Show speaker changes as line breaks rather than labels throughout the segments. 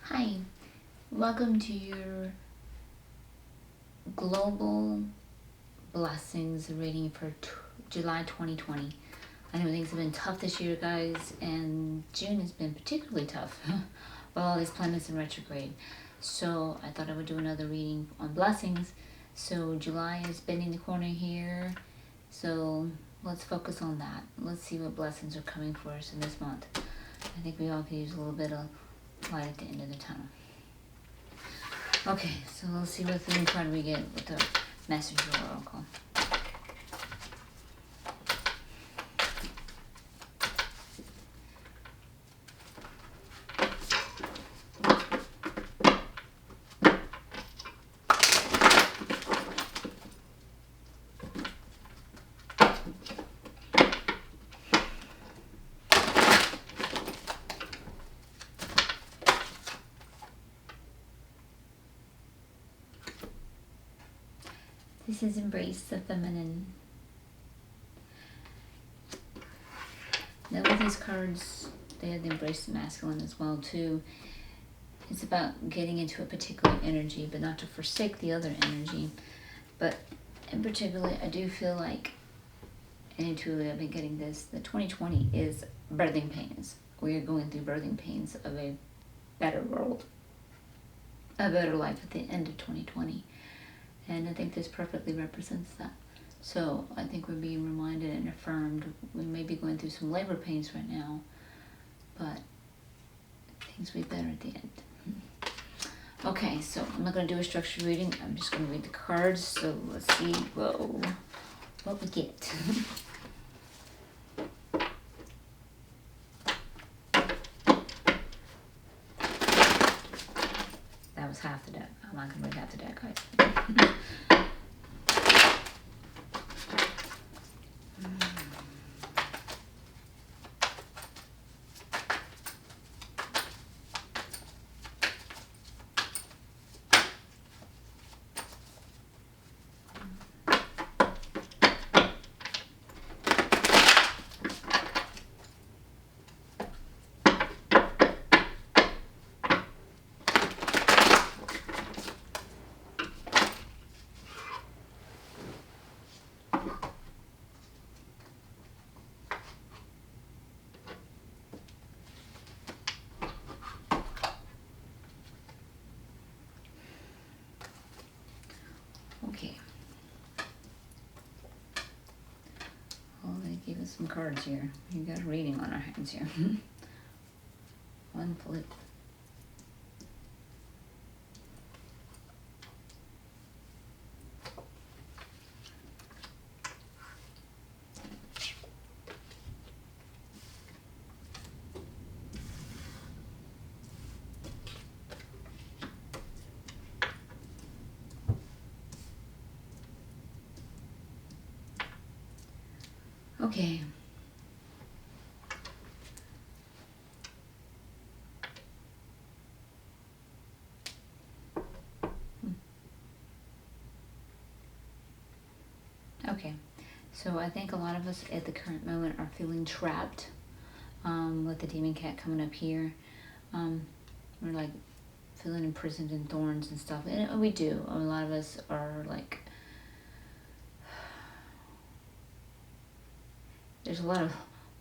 Hi, welcome to your global blessings reading for July 2020. I know things have been tough this year, guys, and June has been particularly tough with all these planets in retrograde. So I thought I would do another reading on blessings. So July is bending the corner here, so let's focus on that. Let's see what blessings are coming for us in this month. I think we all could use a little bit of light at the end of the tunnel. Okay, so we'll see what theme card we get with the Messenger Oracle. This is Embrace the Feminine. Now with these cards, they have the Embrace the Masculine as well too. It's about getting into a particular energy, but not to forsake the other energy. But in particular, I do feel like, and intuitively I've been getting this, that 2020 is birthing pains. We are going through birthing pains of a better world, a better life at the end of 2020. And I think this perfectly represents that. So I think we're being reminded and affirmed. We may be going through some labor pains right now, but things will be better at the end. Okay, so I'm not going to do a structured reading. I'm just going to read the cards. So let's see what we get. That was half the deck. I'm not going to read half the deck, guys. Okay. Well, they gave us some cards here. We got a reading on our hands here. One flip. Okay. Okay. So I think a lot of us at the current moment are feeling trapped with the demon cat coming up here. We're like feeling imprisoned in thorns and stuff. And we do. A lot of us are like, there's a lot of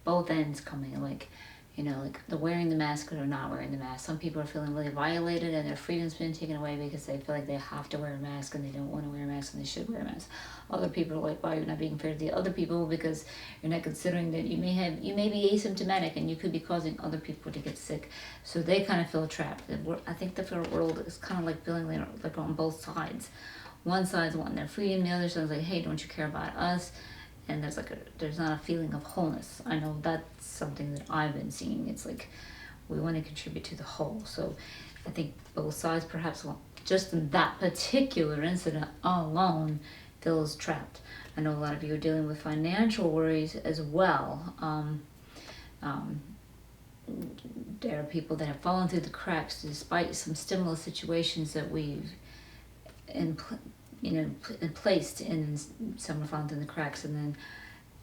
both ends coming, like, you know, like the wearing the mask or not wearing the mask. Some people are feeling really violated and their freedom's been taken away because they feel like they have to wear a mask and they don't want to wear a mask and they should wear a mask. Other people are like, wow, you're not being fair to the other people because you're not considering that you may be asymptomatic and you could be causing other people to get sick. So they kind of feel trapped. I think the world is kind of like feeling like on both sides. One side's wanting their freedom, the other side's like, hey, don't you care about us? And there's not a feeling of wholeness. I know that's something that I've been seeing. It's like we want to contribute to the whole. So I think both sides perhaps just in that particular incident alone feels trapped. I know a lot of you are dealing with financial worries as well. There are people that have fallen through the cracks despite some stimulus situations that we've placed, and some are falling through the cracks, and then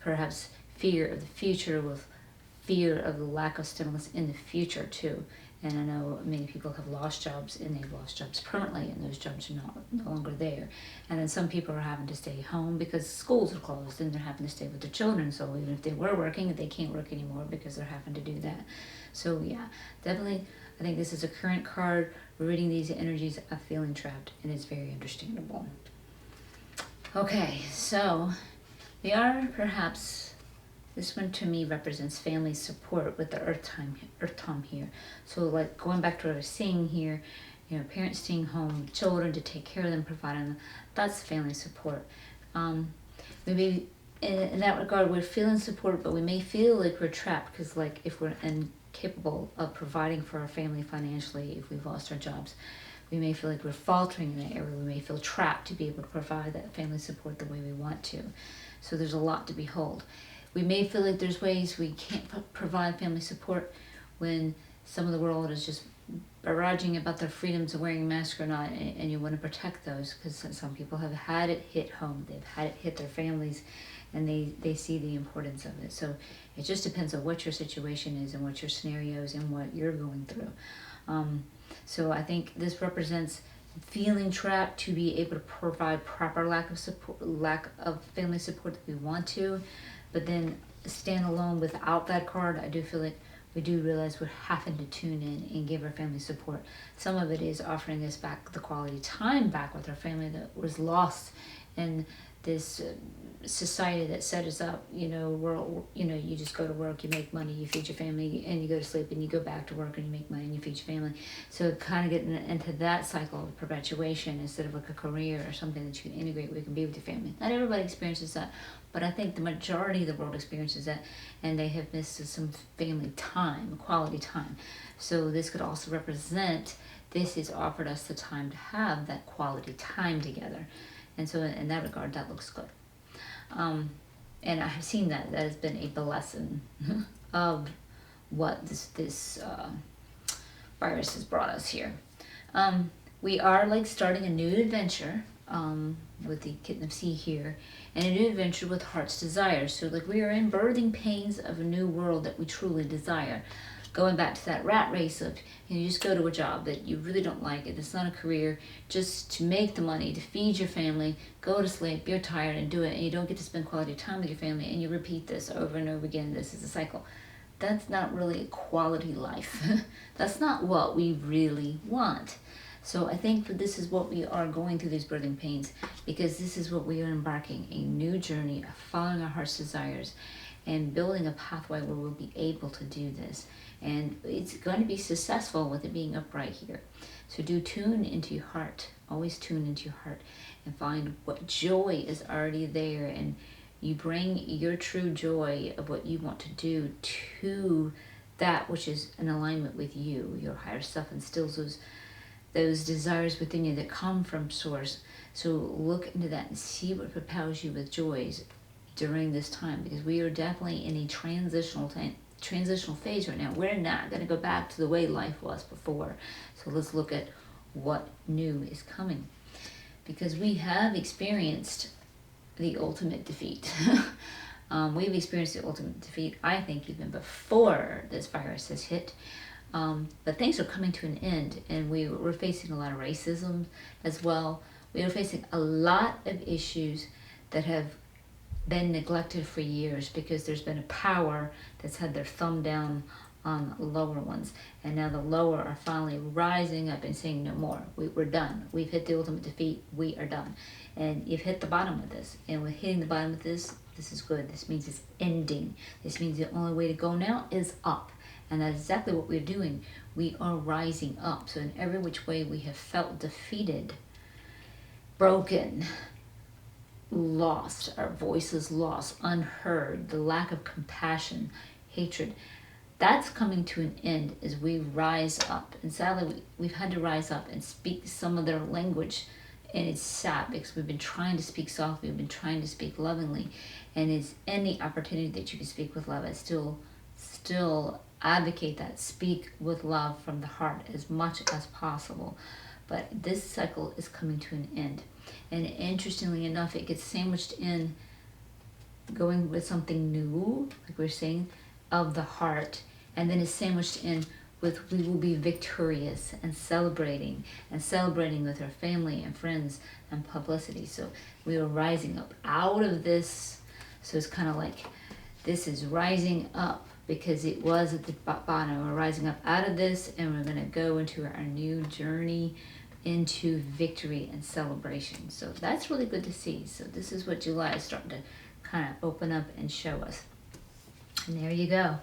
perhaps fear of the future with fear of the lack of stimulus in the future too. And I know many people have lost jobs, and they've lost jobs permanently, and those jobs are no longer there. And then some people are having to stay home because schools are closed, and they're having to stay with their children. So even if they were working, they can't work anymore because they're having to do that. So yeah, definitely, I think this is a current card. We're reading these energies of feeling trapped, and it's very understandable. Okay, so we are perhaps... This one to me represents family support with the earth tome here. So like going back to what I was saying here, you know, parents staying home with children to take care of them, providing them, that's family support. Maybe in that regard, we're feeling support, but we may feel like we're trapped because like if we're incapable of providing for our family financially, if we've lost our jobs, we may feel like we're faltering in that area. We may feel trapped to be able to provide that family support the way we want to. So there's a lot to behold. We may feel like there's ways we can't provide family support when some of the world is just barraging about their freedoms of wearing a mask or not, and you want to protect those because some people have had it hit home, they've had it hit their families, and they see the importance of it. So it just depends on what your situation is and what your scenario is and what you're going through. So I think this represents feeling trapped to be able to provide proper lack of family support that we want to. But then stand alone without that card, I do feel like we do realize we're having to tune in and give our family support. Some of it is offering us back the quality time back with our family that was lost in this society that set us up. You know, you just go to work, you make money, you feed your family, and you go to sleep, and you go back to work, and you make money, and you feed your family. So kind of getting into that cycle of perpetuation instead of like a career or something that you can integrate where you can be with your family. Not everybody experiences that, but I think the majority of the world experiences that, and they have missed some family time, quality time. So this could also represent, this has offered us the time to have that quality time together. And so in that regard, that looks good. And I have seen that has been a blessing of what this virus has brought us here. We are like starting a new adventure with the Kitten of Sea here, and a new adventure with heart's desire. So like we are in birthing pains of a new world that we truly desire. Going back to that rat race of, you just go to a job that you really don't like, it's not a career, just to make the money, to feed your family, go to sleep, you're tired and do it, and you don't get to spend quality time with your family, and you repeat this over and over again. This is a cycle. That's not really a quality life. That's not what we really want. So I think that this is what we are going through, these birthing pains, because this is what we are embarking, a new journey of following our heart's desires and building a pathway where we'll be able to do this. And it's going to be successful with it being upright here. So do tune into your heart. Always tune into your heart and find what joy is already there. And you bring your true joy of what you want to do to that which is in alignment with you. Your higher self instills those desires within you that come from source. So look into that and see what propels you with joys during this time, because we are definitely in a transitional phase right now. We're not going to go back to the way life was before. So let's look at what new is coming, because we have experienced the ultimate defeat. We've experienced the ultimate defeat, I think, even before this virus has hit. But things are coming to an end, and we're facing a lot of racism as well. We are facing a lot of issues that have been neglected for years because there's been a power that's had their thumb down on lower ones, and now the lower are finally rising up and saying no more. We're done. We've hit the ultimate defeat. We are done. And you've hit the bottom of this, and with hitting the bottom of this is good. This means it's ending. This means the only way to go now is up, and that's exactly what we're doing. We are rising up. So in every which way we have felt defeated, broken, lost, our voices lost, unheard, the lack of compassion, hatred, that's coming to an end as we rise up. And sadly, we've had to rise up and speak some of their language, and it's sad because we've been trying to speak softly, we've been trying to speak lovingly, and it's any opportunity that you can speak with love. I still advocate that. Speak with love from the heart as much as possible. But this cycle is coming to an end. And interestingly enough, it gets sandwiched in going with something new, like we're saying, of the heart, and then it's sandwiched in we will be victorious and celebrating with our family and friends and publicity. So we are rising up out of this. So it's kind of like this is rising up because it was at the bottom. We're rising up out of this, and we're going to go into our new journey into victory and celebration. So that's really good to see. So this is what July is starting to kind of open up and show us. And there you go.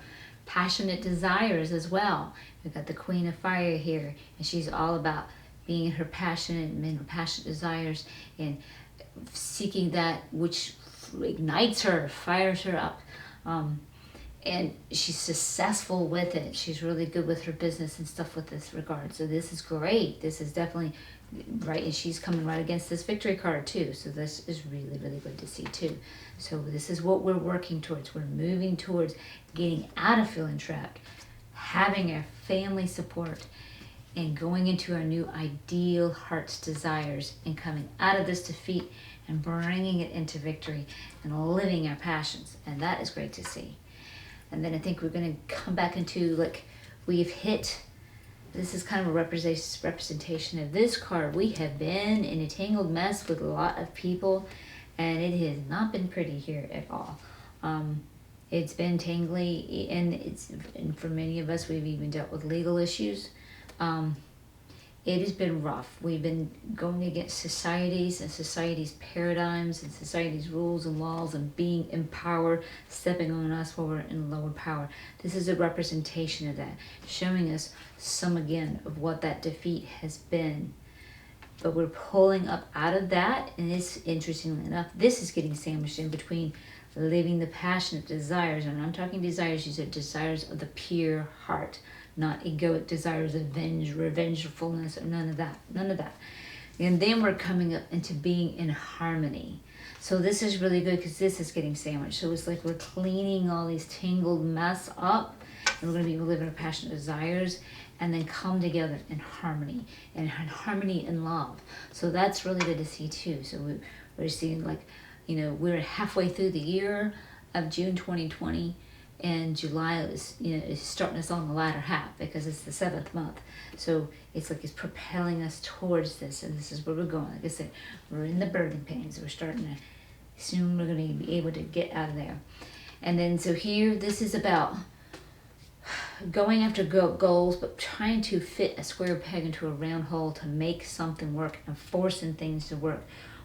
Passionate desires as well. We've got the Queen of Fire here, and she's all about being in her passionate and her passionate desires and seeking that which ignites her, fires her up. And she's successful with it. She's really good with her business and stuff with this regard. So this is great. This is definitely right. And she's coming right against this victory card too. So this is really, really good to see too. So this is what we're working towards. We're moving towards getting out of feeling trapped, having our family support, and going into our new ideal heart's desires and coming out of this defeat and bringing it into victory and living our passions. And that is great to see. And then I think we're going to come back into like we've hit, this is kind of a representation of this card. We have been in a tangled mess with a lot of people, and it has not been pretty here at all. It's been tangly, and for many of us, we've even dealt with legal issues. It has been rough. We've been going against societies and society's paradigms and society's rules and laws and being in power, stepping on us while we're in lower power. This is a representation of that, showing us some again of what that defeat has been. But we're pulling up out of that, and it's interestingly enough, this is getting sandwiched in between living the passionate desires, and I'm talking desires, these are desires of the pure heart, not egoic desires of revengefulness, or none of that. And then we're coming up into being in harmony. So this is really good because this is getting sandwiched. So it's like we're cleaning all these tangled mess up, and we're going to be living our passionate desires, and then come together in harmony, and harmony in love. So that's really good to see too. So we're seeing like, we're halfway through the year of June 2020, and July is starting us on the latter half because it's the 7th month. So it's like it's propelling us towards this, and this is where we're going. Like I said, we're in the birthing pains. We're starting to, soon we're going to be able to get out of there. And then so here, this is about going after goals, but trying to fit a square peg into a round hole to make something work and forcing things to work,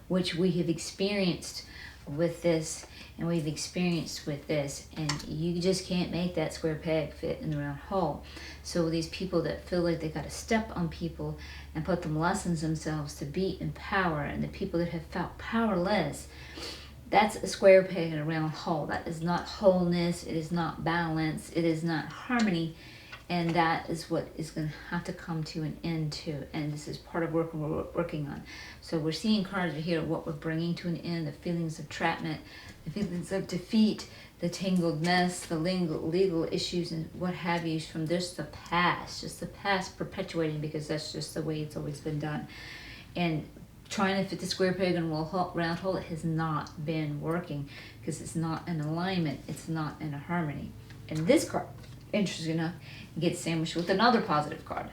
which we have experienced with this, and we've experienced with this, and you just can't make that square peg fit in the round hole. So these people that feel like they got to step on people and put them lessons themselves to be in power, and the people that have felt powerless, that's a square peg in a round hole. That is not wholeness, it is not balance, it is not harmony, and that is what is going to have to come to an end too. And this is part of work we're working on. So we're seeing cards here, what we're bringing to an end, the feelings of entrapment, the feelings of defeat, the tangled mess, the legal issues and what have you from just the past perpetuating, because that's just the way it's always been done. And trying to fit the square peg in a round hole, it has not been working because it's not in alignment, it's not in a harmony. And this card, interesting enough, gets sandwiched with another positive card,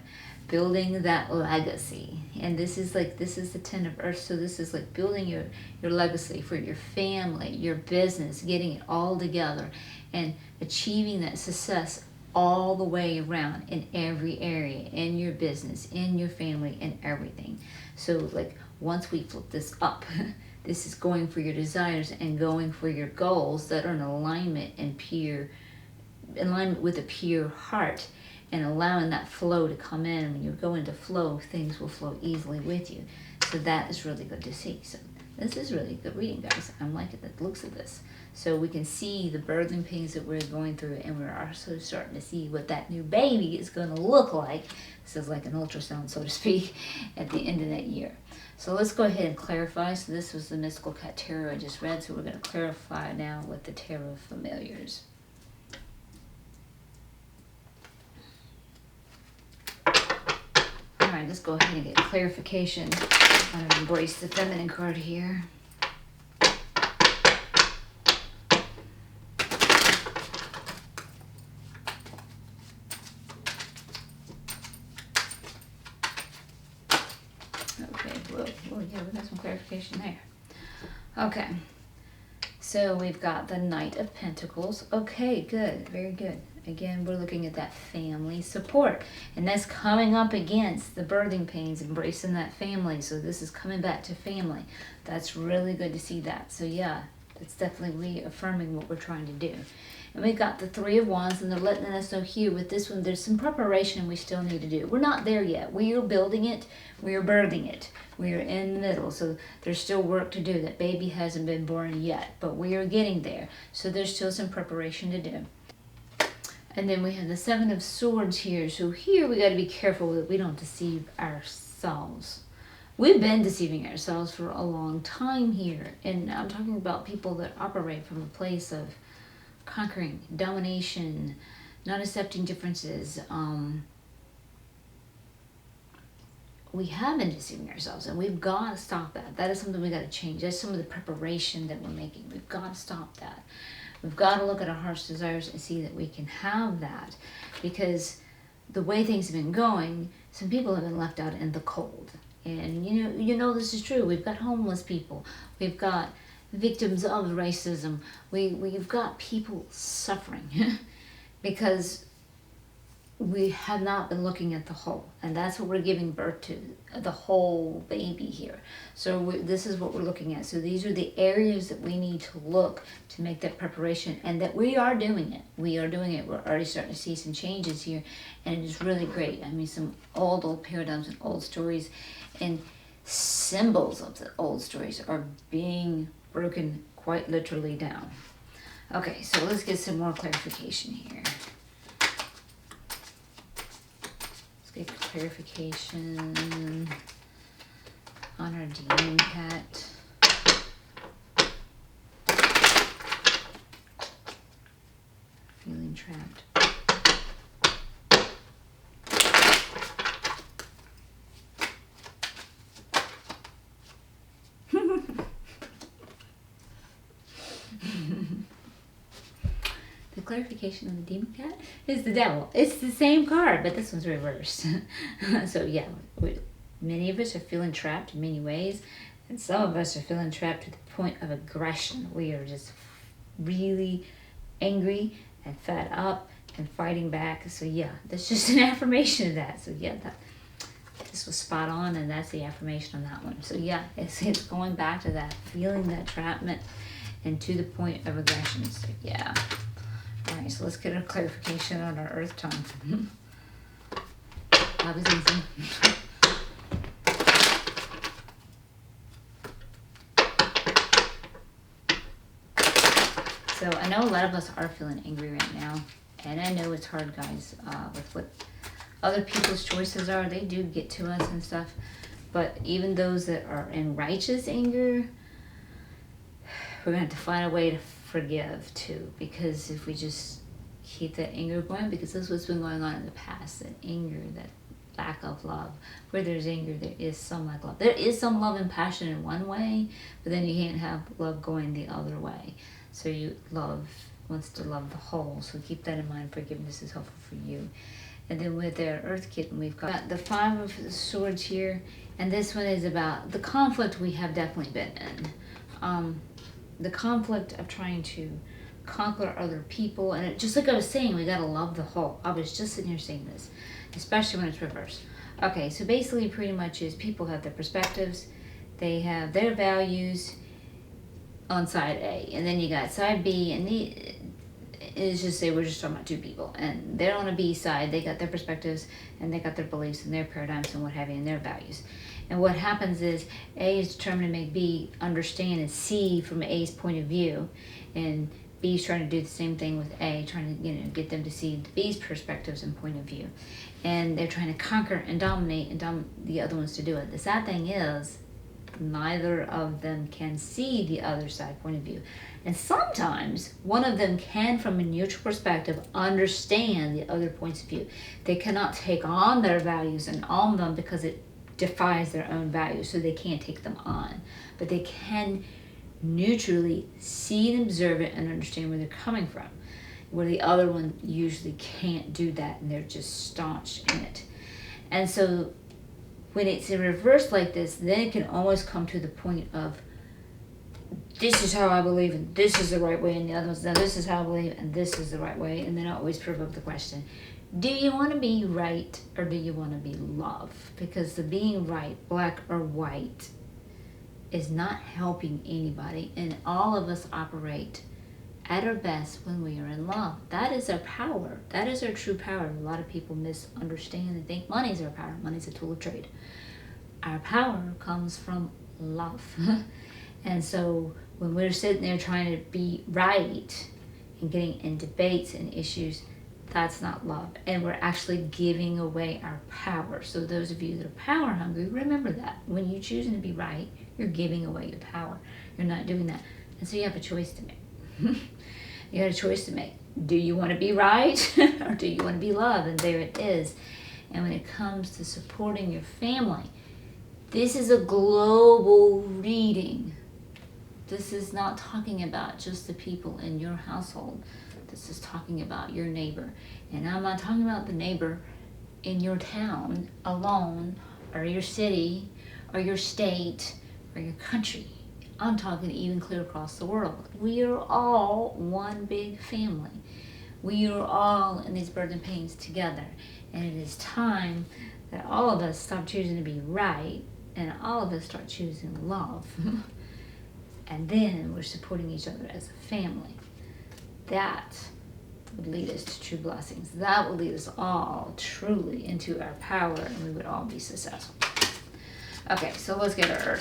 building that legacy. And this is the 10 of Earth, so this is like building your legacy for your family, your business, getting it all together and achieving that success all the way around in every area, in your business, in your family, in everything. So like once we flip this up, this is going for your desires and going for your goals that are in alignment with a pure heart, and allowing that flow to come in. When you go into flow, things will flow easily with you. So that is really good to see. So this is really good reading, guys. I'm liking the looks of this. So we can see the birthing pains that we're going through, and we're also starting to see what that new baby is going to look like. This is like an ultrasound, so to speak, at the end of that year. So let's go ahead and clarify. So this was the Mystical Cat Tarot I just read, so we're going to clarify now with the Tarot Familiars. Alright, let's go ahead and get clarification. I'm going to embrace the feminine card here. Whoa, yeah, we got some clarification there. Okay. So we've got the Knight of Pentacles. Okay, good, very good. Again, we're looking at that family support. And that's coming up against the birthing pains, embracing that family. So this is coming back to family. That's really good to see that. So yeah, that's definitely reaffirming what we're trying to do. And we've got the Three of Wands, and they're letting us know here with this one, there's some preparation we still need to do. We're not there yet. We are building it. We are birthing it. We are in the middle. So there's still work to do. That baby hasn't been born yet, but we are getting there. So there's still some preparation to do. And then we have the Seven of Swords here. So here we got to be careful that we don't deceive ourselves. We've been deceiving ourselves for a long time here. And I'm talking about people that operate from a place of conquering, domination, not accepting differences. We have been deceiving ourselves, and we've got to stop that. That is something we got to change. That's some of the preparation that we're making. We've got to stop that. We've got to look at our heart's desires and see that we can have that, because the way things have been going, some people have been left out in the cold. And you know this is true. We've got homeless people. We've got victims of racism. We've got people suffering because we have not been looking at the whole, and that's what we're giving birth to, the whole baby here. So this is what we're looking at. So these are the areas that we need to look to make that preparation, and that we are doing it. We are doing it. We're already starting to see some changes here, and it is really great. I mean, some old paradigms and old stories and symbols of the old stories are being broken quite literally down. Okay, so let's get some more clarification here. Get clarification on our demon cat. Feeling trapped. The clarification on the demon cat is the devil. It's the same card, but this one's reversed. So yeah, many of us are feeling trapped in many ways, and some of us are feeling trapped to the point of aggression. We are just really angry and fed up and fighting back. So yeah, that's just an affirmation of that. So yeah, this was spot on, and that's the affirmation on that one. So yeah, it's going back to that, feeling that entrapment and to the point of aggression. So yeah. Alright, so let's get a clarification on our earth tone. That was easy. So I know a lot of us are feeling angry right now, and I know it's hard, guys, with what other people's choices are. They do get to us and stuff, but even those that are in righteous anger, we're going to have to find a way to forgive too, because if we just keep that anger going, because this is what's been going on in the past, that anger, that lack of love. Where there's anger, there is some lack of love. There is some love and passion in one way, but then you can't have love going the other way. So love wants to love the whole, so keep that in mind. Forgiveness is helpful for you. And then with our Earth Kitten, we've got the Five of Swords here, and this one is about the conflict we have definitely been in. The conflict of trying to conquer other people, and just like I was saying, we gotta love the whole. I was just sitting here saying this, especially when it's reversed. Okay, so basically pretty much is people have their perspectives, they have their values on side A, and then you got side B, and it's just say we're just talking about two people, and they're on a B side, they got their perspectives, and they got their beliefs and their paradigms and what have you, and their values. And what happens is A is determined to make B understand and see from A's point of view, and B is trying to do the same thing with A, trying to get them to see B's perspectives and point of view. And they're trying to conquer and dominate and the other ones to do it. The sad thing is neither of them can see the other side point of view. And sometimes one of them can, from a neutral perspective, understand the other points of view. They cannot take on their values and own them because it defies their own values, so they can't take them on. But they can neutrally see and observe it and understand where they're coming from, where the other one usually can't do that, and they're just staunch in it. And so when it's in reverse like this, then it can almost come to the point of, this is how I believe, and this is the right way, and the other one's, now this is how I believe, and this is the right way. And then I always provoke the question, do you want to be right, or do you want to be love? Because the being right, black or white, is not helping anybody, and all of us operate at our best when we are in love. That is our power. That is our true power. A lot of people misunderstand and think money is our power. Money is a tool of trade. Our power comes from love. And so when we're sitting there trying to be right and getting in debates and issues, that's not love. And we're actually giving away our power. So those of you that are power hungry, remember that. When you're choosing to be right, you're giving away your power. You're not doing that. And so you have a choice to make. You got a choice to make. Do you want to be right or do you want to be love? And there it is. And when it comes to supporting your family, this is a global reading. This is not talking about just the people in your household. This is talking about your neighbor. And I'm not talking about the neighbor in your town alone, or your city, or your state, or your country. I'm talking even clear across the world. We are all one big family. We are all in these burdens and pains together. And it is time that all of us stop choosing to be right, and all of us start choosing love. And then we're supporting each other as a family. That would lead us to true blessings. That would lead us all truly into our power, and we would all be successful. Okay, so let's get our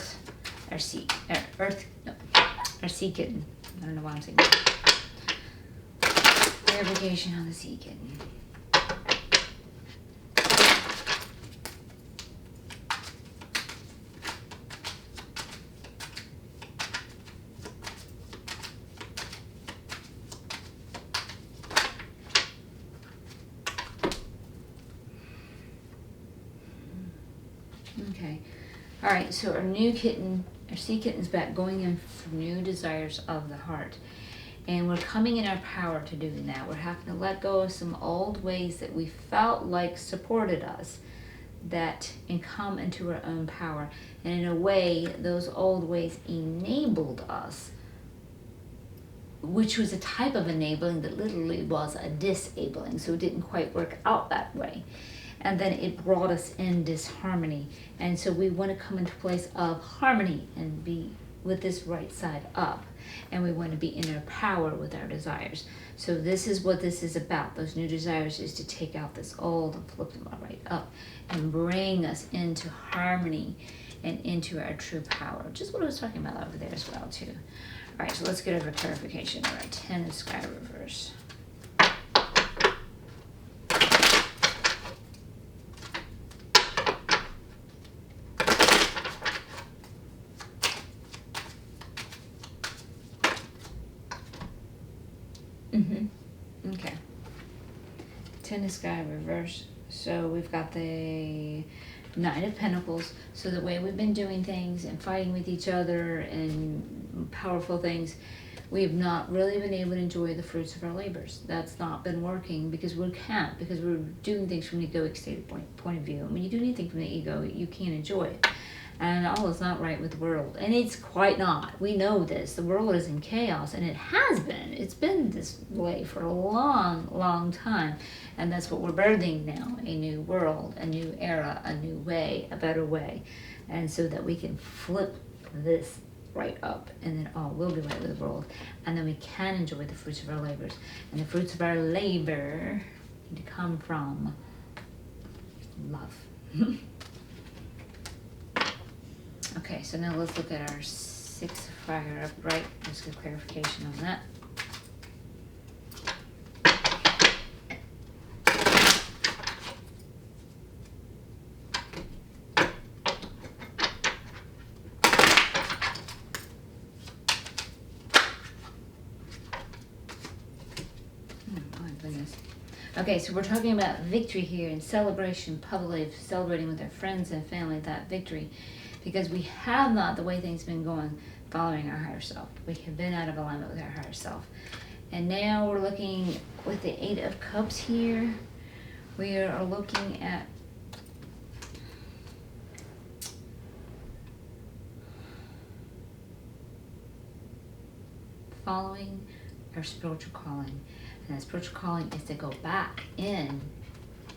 our sea kitten. I don't know why I'm saying that. Clarification on the sea kitten. Okay. All right, so our new kitten, our sea kitten's back, going in for new desires of the heart. And we're coming in our power to doing that. We're having to let go of some old ways that we felt like supported us, and come into our own power. And in a way, those old ways enabled us, which was a type of enabling that literally was a disabling. So it didn't quite work out that way. And then it brought us in disharmony. And so we want to come into a place of harmony and be with this right side up. And we want to be in our power with our desires. So this is what this is about. Those new desires is to take out this old and flip them right up and bring us into harmony and into our true power, which is what I was talking about over there as well too. All right, so let's get over clarification. All right, 10 is sky reverse. Okay. 10 of sky reverse. So we've got the 9 of Pentacles. So the way we've been doing things and fighting with each other and powerful things, we've not really been able to enjoy the fruits of our labors. That's not been working because we can't, because we're doing things from an egoic state point of view. And when you do anything from the ego, you can't enjoy it. And all is not right with the world. And it's quite not. We know this. The world is in chaos, and it has been. It's been this way for a long, long time. And that's what we're birthing now, a new world, a new era, a new way, a better way. And so that we can flip this right up, and then all will be right with the world. And then we can enjoy the fruits of our labors. And the fruits of our labor need to come from love. Okay, so now let's look at our 6 of fire upright. Let's get clarification on that. Oh my goodness. Okay, so we're talking about victory here and celebration, publicly celebrating with our friends and family that victory. Because we have not, the way things have been going, following our higher self. We have been out of alignment with our higher self. And now we're looking with the 8 of Cups here. We are looking at following our spiritual calling. And that spiritual calling is to go back in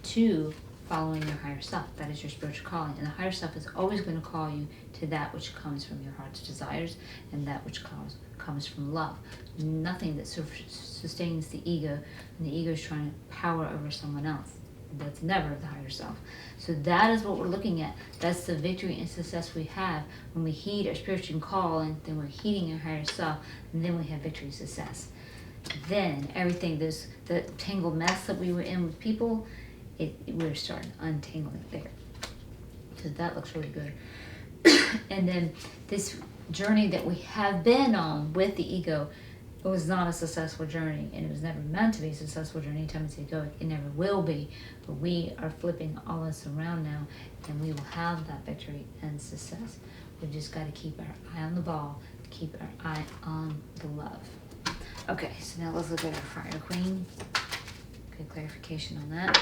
to following your higher self. That is your spiritual calling. And the higher self is always going to call you to that which comes from your heart's desires and that which comes from love. Nothing that sustains the ego, and the ego is trying to power over someone else. That's never the higher self. So that is what we're looking at. That's the victory and success we have when we heed our spiritual call, and then we're heeding our higher self, and then we have victory and success. Then everything, the tangled mess that we were in with people, we're starting untangling there. So that looks really good. And then this journey that we have been on with the ego, it was not a successful journey, and it was never meant to be a successful journey. Anytime it's egoic, it never will be. But we are flipping all this around now, and we will have that victory and success. We just got to keep our eye on the ball, keep our eye on the love. Okay, so now let's look at our Fire Queen. Good clarification on that.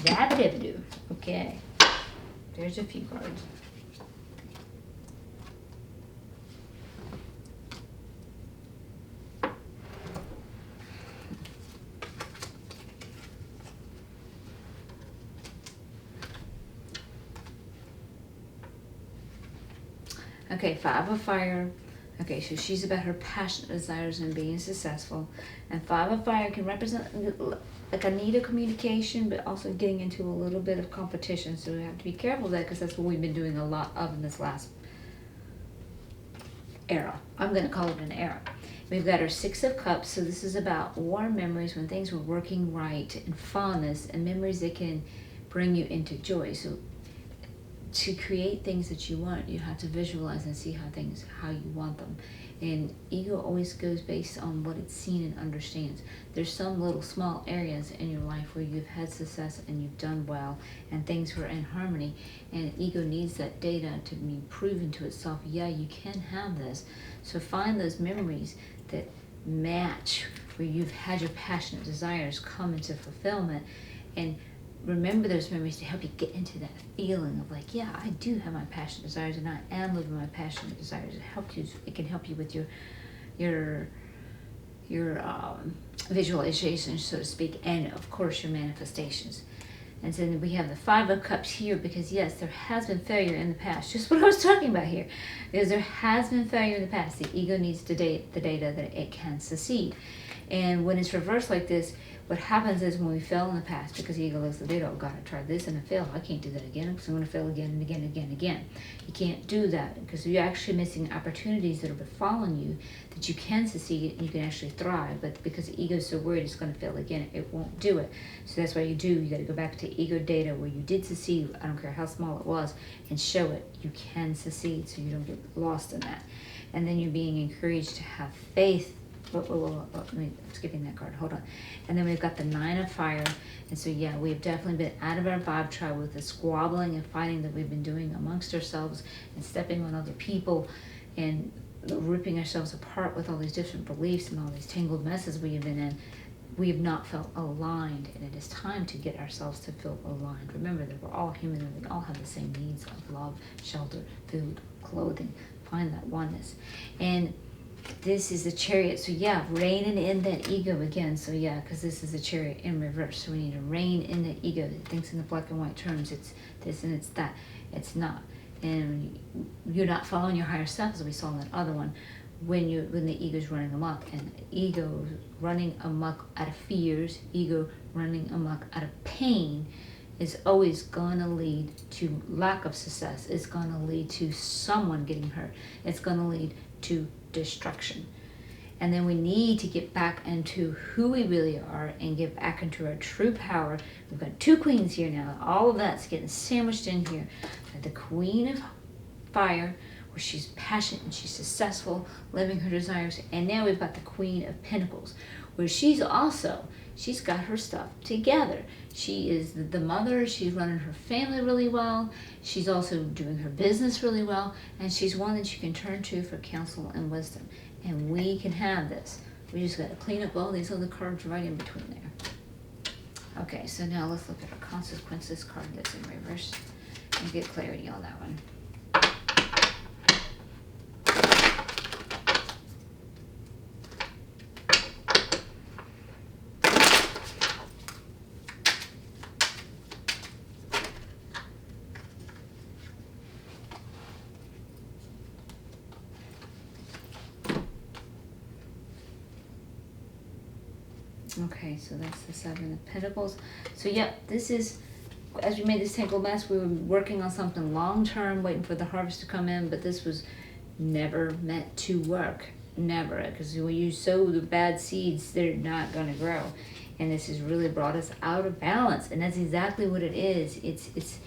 Dabba-dibba-doo. Okay, there's a few cards. Okay, Five of Fire. Okay, so she's about her passionate desires and being successful. And Five of Fire can represent like a need of communication, but also getting into a little bit of competition. So we have to be careful of that, because that's what we've been doing a lot of in this last era. I'm going to call it an era. We've got our Six of Cups. So this is about warm memories when things were working right, and fondness and memories that can bring you into joy. So to create things that you want, you have to visualize and see how you want them. And ego always goes based on what it's seen and understands. There's some little small areas in your life where you've had success and you've done well and things were in harmony, and ego needs that data to be proven to itself, yeah, you can have this. So find those memories that match where you've had your passionate desires come into fulfillment, and remember those memories to help you get into that feeling of like, yeah, I do have my passionate desires, and I am living my passionate desires. It can help you with your visualization, so to speak, and of course your manifestations. And so we have the Five of Cups here, because yes, there has been failure in the past. Just what I was talking about here, because there has been failure in the past. The ego needs the data that it can succeed. And when it's reversed like this, what happens is when we fail in the past, because the ego looks at the data, oh God, I tried this and I failed. I can't do that again, because I'm going to fail again and again and again and again. You can't do that, because you're actually missing opportunities that are befalling you that you can succeed and you can actually thrive. But because the ego is so worried it's going to fail again, it won't do it. So that's why you got to go back to ego data where you did succeed, I don't care how small it was, and show it you can succeed, so you don't get lost in that. And then you're being encouraged to have faith. I'm skipping that card, hold on. And then we've got the Nine of Fire. And so yeah, we've definitely been out of our vibe tribe with the squabbling and fighting that we've been doing amongst ourselves, and stepping on other people, and ripping ourselves apart with all these different beliefs and all these tangled messes we have been in. We have not felt aligned, and it is time to get ourselves to feel aligned. Remember that we're all human, and we all have the same needs of love, shelter, food, clothing. Find that oneness. And this is the Chariot. So yeah, reining in that ego again. So yeah, because this is the Chariot in reverse. So we need to rein in that ego that thinks in the black and white terms. It's this and it's that. It's not. And you're not following your higher self, as we saw in that other one, when the ego's running amok. And ego running amok out of fears, ego running amok out of pain, is always going to lead to lack of success. It's going to lead to someone getting hurt. It's going to lead to destruction. And then we need to get back into who we really are and get back into our true power. We've got two queens here now. All of that's getting sandwiched in here. The Queen of Fire, where she's passionate and she's successful, living her desires. And now we've got the Queen of Pentacles, where she's got her stuff together. She is the mother. She's running her family really well. She's also doing her business really well. And she's one that you can turn to for counsel and wisdom. And we can have this. We just got to clean up all these other cards right in between there. Okay, so now let's look at our consequences card that's in reverse and get clarity on that one. Okay, so that's the Seven of Pentacles. So yep, this is, as we made this tangled mess, we were working on something long term, waiting for the harvest to come in, but this was never meant to work. Never. Because when you sow the bad seeds, they're not going to grow. And this has really brought us out of balance. And that's exactly what it is. It's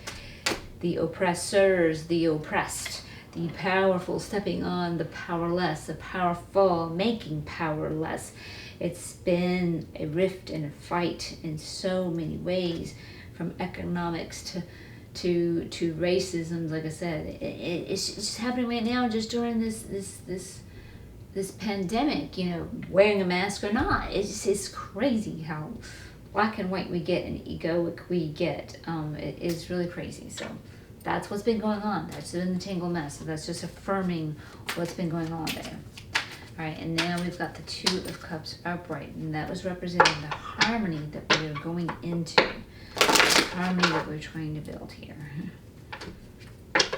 the oppressors, the oppressed, the powerful stepping on the powerless, the powerful making powerless. It's been a rift and a fight in so many ways, from economics to racism. Like I said, it's just happening right now, just during this pandemic. You know, wearing a mask or not, it's crazy how black and white we get and egoic we get. It is really crazy. So that's what's been going on. That's been the tangled mess. So that's just affirming what's been going on there. All right, and now we've got the Two of Cups upright, and that was representing the harmony that we are going into, the harmony that we're trying to build here. Let's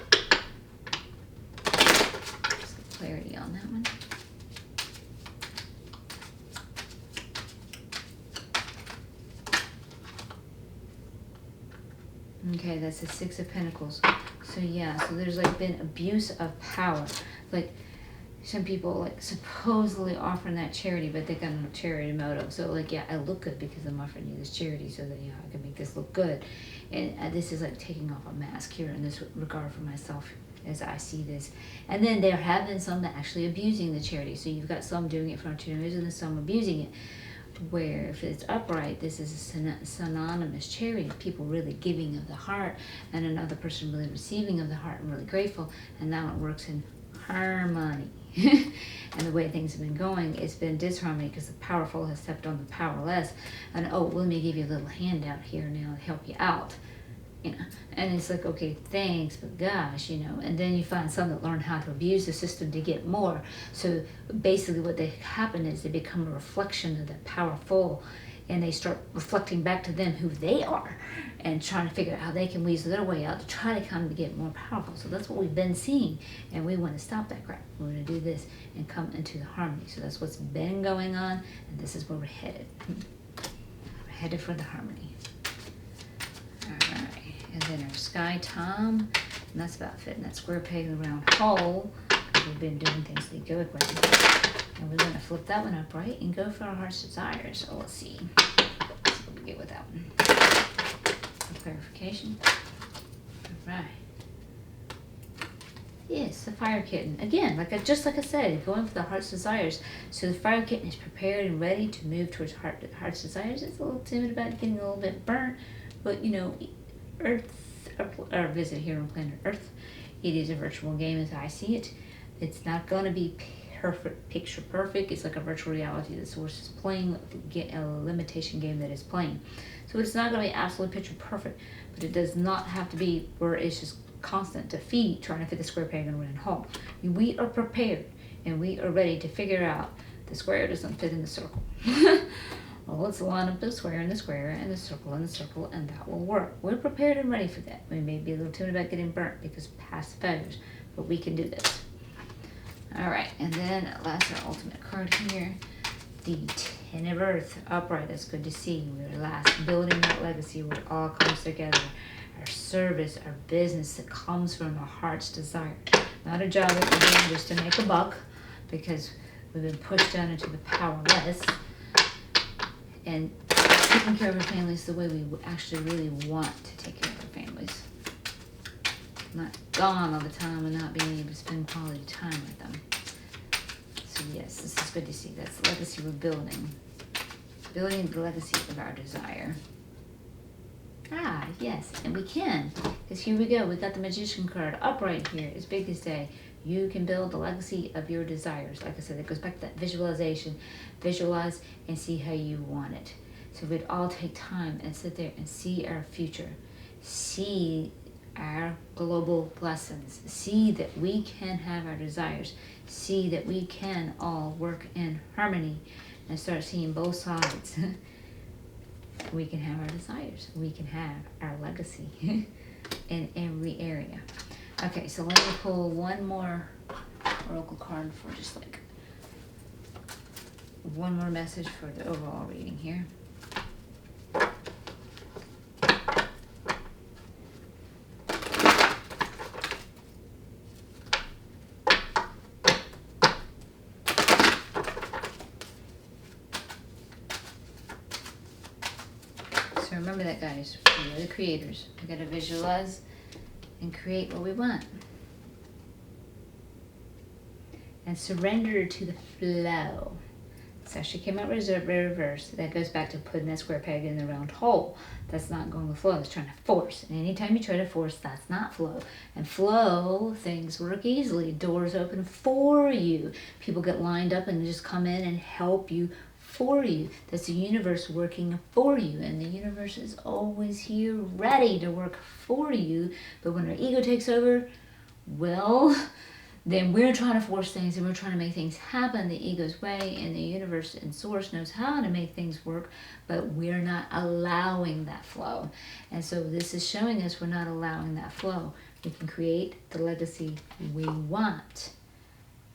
get clarity on that one. Okay, that's the Six of Pentacles. So yeah, so there's like been abuse of power. Like, some people like supposedly offering that charity, but they got no charity motive. So like, yeah, I look good because I'm offering you this charity so that, you know, I can make this look good. And this is like taking off a mask here in this regard for myself as I see this. And then there have been some that actually abusing the charity. So you've got some doing it for alternatives and some abusing it. Where if it's upright, this is a synonymous charity, people really giving of the heart, and another person really receiving of the heart and really grateful. And now it works in harmony. And the way things have been going, it's been disharmony because the powerful has stepped on the powerless. And oh, let me give you a little handout here now to help you out. You know, and it's like, okay, thanks, but gosh, you know. And then you find some that learn how to abuse the system to get more. So basically what they happen is they become a reflection of the powerful, and they start reflecting back to them who they are and trying to figure out how they can weasel their way out to try to kind of get more powerful. So that's what we've been seeing, and we want to stop that crap. We're going to do this and come into the harmony. So that's what's been going on, and this is where we're headed. We're headed for the harmony. All right, and then our Sky Tom, and that's about fitting that square peg in the round hole. We've been doing things the egoic way. And we're going to flip that one up, right, and go for our heart's desire. So let's see. Let's see what we get with that one. For clarification. All right. Yes, the fire kitten. Again, just like I said, going for the heart's desires. So the fire kitten is prepared and ready to move towards heart's desires. It's a little timid about getting a little bit burnt, but you know, our visit here on planet Earth, it is a virtual game as I see it. It's not going to be perfect, picture perfect. It's like a virtual reality the source is playing, a limitation game that is playing. So it's not going to be absolutely picture perfect, but it does not have to be where it's just constant defeat trying to fit the square peg in a round hole. We are prepared and we are ready to figure out the square doesn't fit in the circle. Well, let's line up the square and the square and the circle and the circle, and that will work. We're prepared and ready for that. We may be a little timid about getting burnt because past failures, but we can do this. All right, and then last, our ultimate card here, the Ten of Earth upright. That's good to see. We're last building that legacy where it all comes together. Our service, our business that comes from our heart's desire. Not a job that we're doing just to make a buck, because we've been pushed down into the powerless. And taking care of our families the way we actually really want to take care of our families. Not gone all the time and not being able to spend quality time with them. So yes, this is good to see. That's the legacy we're building. Building the legacy of our desire. Ah, yes, and we can. Because here we go. We got the Magician card upright here. It's big this day. You can build the legacy of your desires. Like I said, it goes back to that visualization. Visualize and see how you want it. So we'd all take time and sit there and see our future, see our global blessings, see that we can have our desires, see that we can all work in harmony, and start seeing both sides. We can have our desires, we can have our legacy in every area. Okay, so let me pull one more oracle card for just like one more message for the overall reading here. So remember that, guys, we are the creators. We gotta visualize and create what we want. And surrender to the flow. This actually came out reverse. That goes back to putting that square peg in the round hole. That's not going with flow. It's trying to force. And anytime you try to force, that's not flow. And flow, things work easily. Doors open for you. People get lined up and just come in and help you for you. That's the universe working for you. And the universe is always here ready to work for you. But when our ego takes over, well, then we're trying to force things and we're trying to make things happen the ego's way, and the universe and source knows how to make things work, but we're not allowing that flow. And so this is showing us we're not allowing that flow. We can create the legacy we want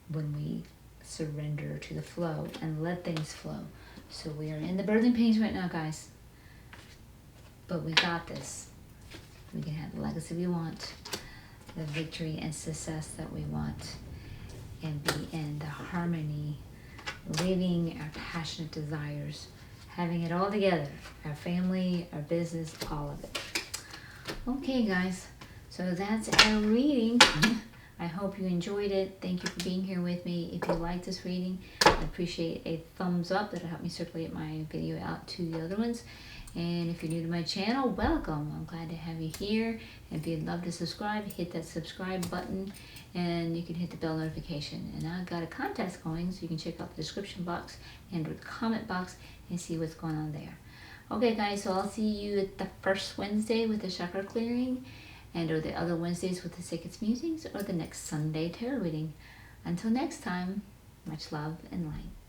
when we surrender to the flow and let things flow. So we are in the birthing pains right now, guys, but we got this. We can have the legacy we want, the victory and success that we want, and be in the harmony, living our passionate desires, having it all together, our family, our business, all of it. Okay, guys, so that's our reading. I hope you enjoyed it. Thank you for being here with me. If you like this reading, I appreciate a thumbs up. That'll help me circulate my video out to the other ones. And if you're new to my channel, welcome. I'm glad to have you here. And if you'd love to subscribe, hit that subscribe button, and you can hit the bell notification. And I've got a contest going, so you can check out the description box and the comment box and see what's going on there. Okay, guys, so I'll see you at the first Wednesday with the chakra clearing, or the other Wednesdays with the Seqkat musings, or the next Sunday tarot reading. Until next time, much love and light.